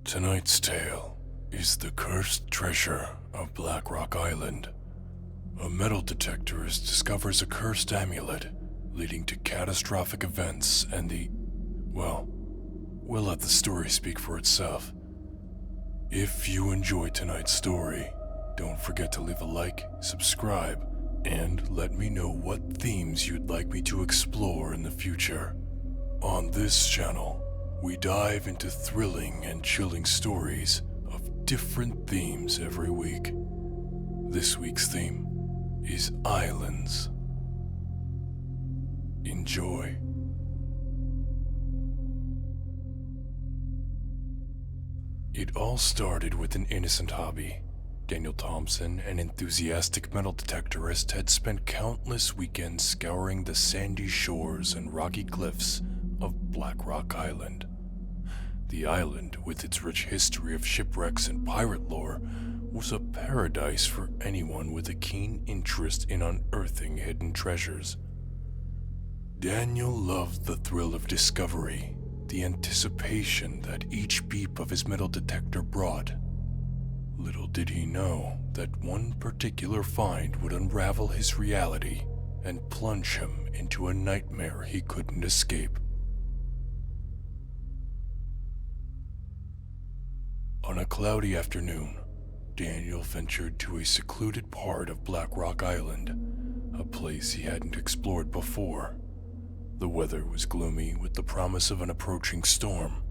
Tonight's tale is the cursed treasure of Black Rock Island. A metal detectorist discovers a cursed amulet, leading to catastrophic events and we'll let the story speak for itself. If you enjoy tonight's story, don't forget to leave a like, subscribe, and let me know what themes you'd like me to explore in the future. On this channel, we dive into thrilling and chilling stories of different themes every week. This week's theme is islands. Enjoy. It all started with an innocent hobby. Daniel Thompson, an enthusiastic metal detectorist, had spent countless weekends scouring the sandy shores and rocky cliffs of Black Rock Island. The island, with its rich history of shipwrecks and pirate lore, was a paradise for anyone with a keen interest in unearthing hidden treasures. Daniel loved the thrill of discovery, the anticipation that each beep of his metal detector brought. Little did he know that one particular find would unravel his reality and plunge him into a nightmare he couldn't escape. On a cloudy afternoon, Daniel ventured to a secluded part of Black Rock Island, a place he hadn't explored before. The weather was gloomy with the promise of an approaching storm.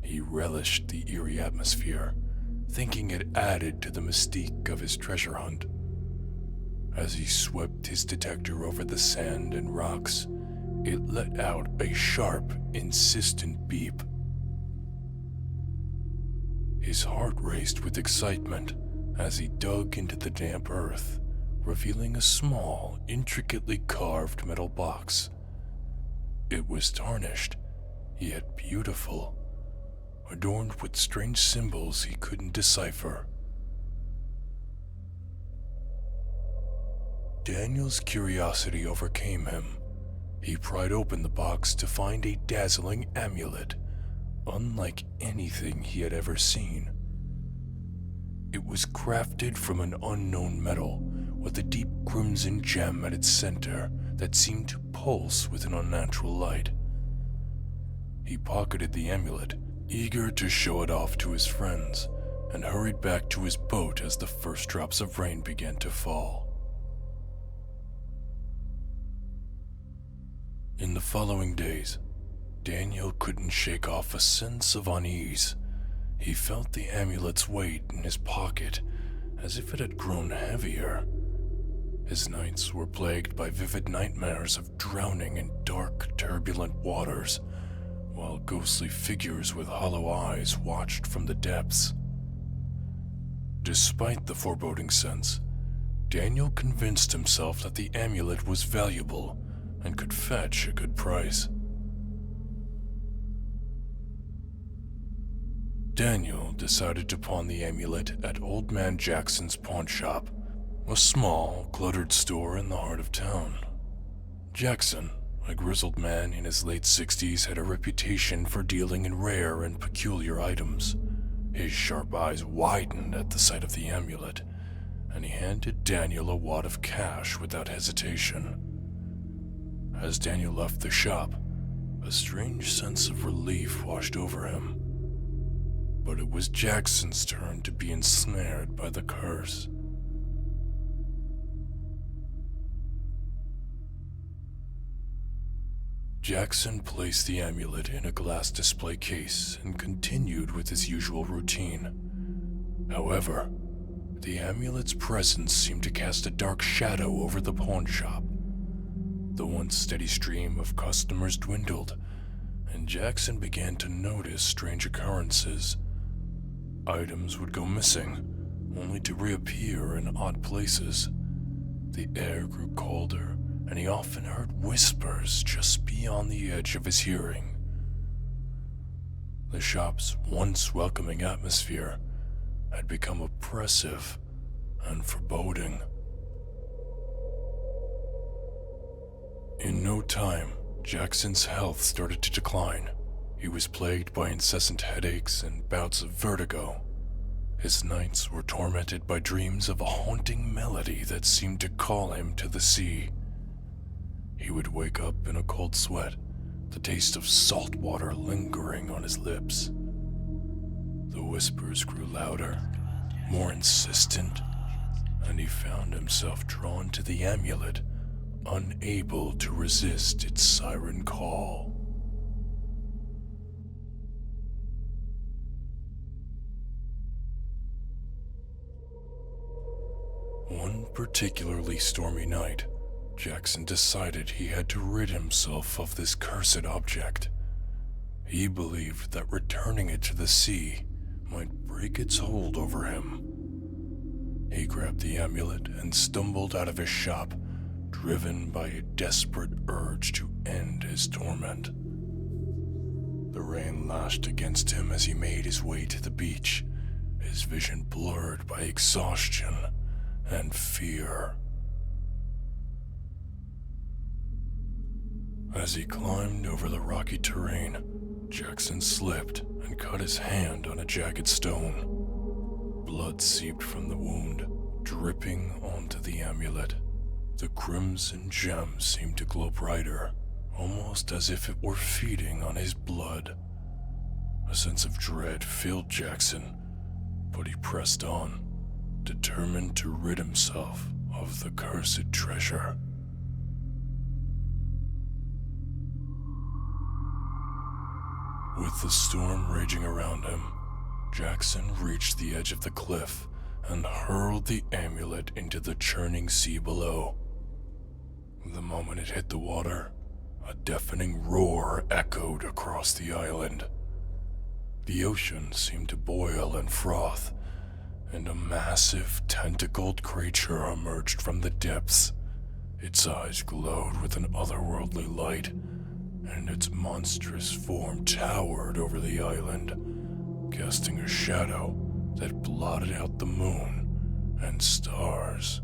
He relished the eerie atmosphere, thinking it added to the mystique of his treasure hunt. As he swept his detector over the sand and rocks, it let out a sharp, insistent beep. His heart raced with excitement as he dug into the damp earth, revealing a small, intricately carved metal box. It was tarnished, yet beautiful, adorned with strange symbols he couldn't decipher. Daniel's curiosity overcame him. He pried open the box to find a dazzling amulet, unlike anything he had ever seen. It was crafted from an unknown metal, with a deep crimson gem at its center that seemed to pulse with an unnatural light. He pocketed the amulet, eager to show it off to his friends, and hurried back to his boat as the first drops of rain began to fall. In the following days, Daniel couldn't shake off a sense of unease. He felt the amulet's weight in his pocket, as if it had grown heavier. His nights were plagued by vivid nightmares of drowning in dark, turbulent waters, while ghostly figures with hollow eyes watched from the depths. Despite the foreboding sense, Daniel convinced himself that the amulet was valuable and could fetch a good price. Daniel decided to pawn the amulet at Old Man Jackson's pawn shop, a small, cluttered store in the heart of town. Jackson, a grizzled man in his late 60s, had a reputation for dealing in rare and peculiar items. His sharp eyes widened at the sight of the amulet, and he handed Daniel a wad of cash without hesitation. As Daniel left the shop, a strange sense of relief washed over him. But it was Jackson's turn to be ensnared by the curse. Jackson placed the amulet in a glass display case and continued with his usual routine. However, the amulet's presence seemed to cast a dark shadow over the pawn shop. The once steady stream of customers dwindled, and Jackson began to notice strange occurrences. Items would go missing, only to reappear in odd places. The air grew colder, and he often heard whispers just beyond the edge of his hearing. The shop's once welcoming atmosphere had become oppressive and foreboding. In no time, Jackson's health started to decline. He was plagued by incessant headaches and bouts of vertigo. His nights were tormented by dreams of a haunting melody that seemed to call him to the sea. He would wake up in a cold sweat, the taste of salt water lingering on his lips. The whispers grew louder, more insistent, and he found himself drawn to the amulet, unable to resist its siren call. One particularly stormy night, Jackson decided he had to rid himself of this cursed object. He believed that returning it to the sea might break its hold over him. He grabbed the amulet and stumbled out of his shop, driven by a desperate urge to end his torment. The rain lashed against him as he made his way to the beach, his vision blurred by exhaustion and fear. As he climbed over the rocky terrain, Jackson slipped and cut his hand on a jagged stone. Blood seeped from the wound, dripping onto the amulet. The crimson gem seemed to glow brighter, almost as if it were feeding on his blood. A sense of dread filled Jackson, but he pressed on, determined to rid himself of the cursed treasure. With the storm raging around him, Jackson reached the edge of the cliff and hurled the amulet into the churning sea below. The moment it hit the water, a deafening roar echoed across the island. The ocean seemed to boil and froth, and a massive, tentacled creature emerged from the depths. Its eyes glowed with an otherworldly light, and its monstrous form towered over the island, casting a shadow that blotted out the moon and stars.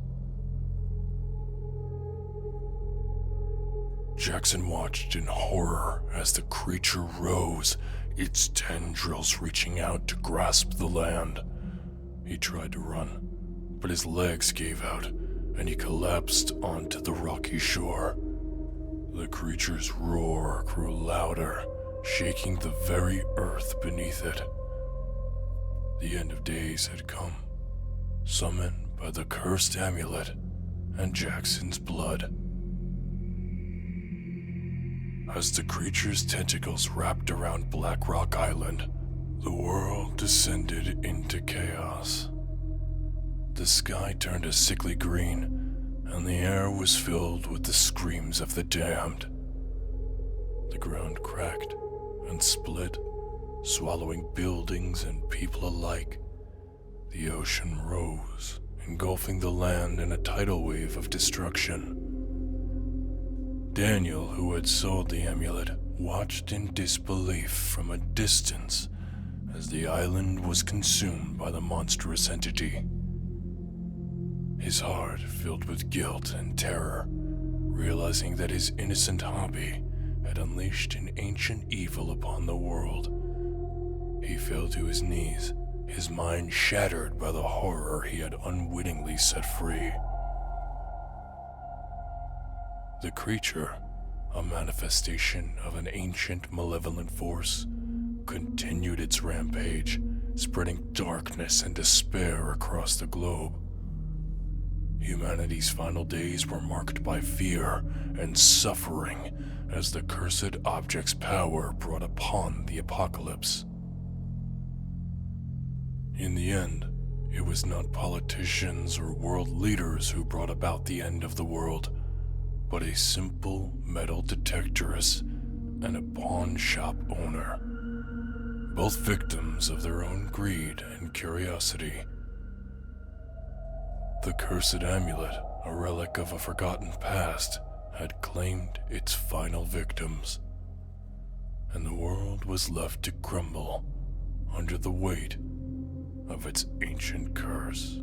Jackson watched in horror as the creature rose, its tendrils reaching out to grasp the land. He tried to run, but his legs gave out, and he collapsed onto the rocky shore. The creature's roar grew louder, shaking the very earth beneath it. The end of days had come, summoned by the cursed amulet and Jackson's blood. As the creature's tentacles wrapped around Black Rock Island, the world descended into chaos. The sky turned a sickly green, and the air was filled with the screams of the damned. The ground cracked and split, swallowing buildings and people alike. The ocean rose, engulfing the land in a tidal wave of destruction. Daniel, who had sold the amulet, watched in disbelief from a distance as the island was consumed by the monstrous entity. His heart filled with guilt and terror, realizing that his innocent hobby had unleashed an ancient evil upon the world. He fell to his knees, his mind shattered by the horror he had unwittingly set free. The creature, a manifestation of an ancient malevolent force, continued its rampage, spreading darkness and despair across the globe. Humanity's final days were marked by fear and suffering as the cursed object's power brought upon the apocalypse. In the end, it was not politicians or world leaders who brought about the end of the world, but a simple metal detectorist and a pawn shop owner, both victims of their own greed and curiosity. The cursed amulet, a relic of a forgotten past, had claimed its final victims, and the world was left to crumble under the weight of its ancient curse.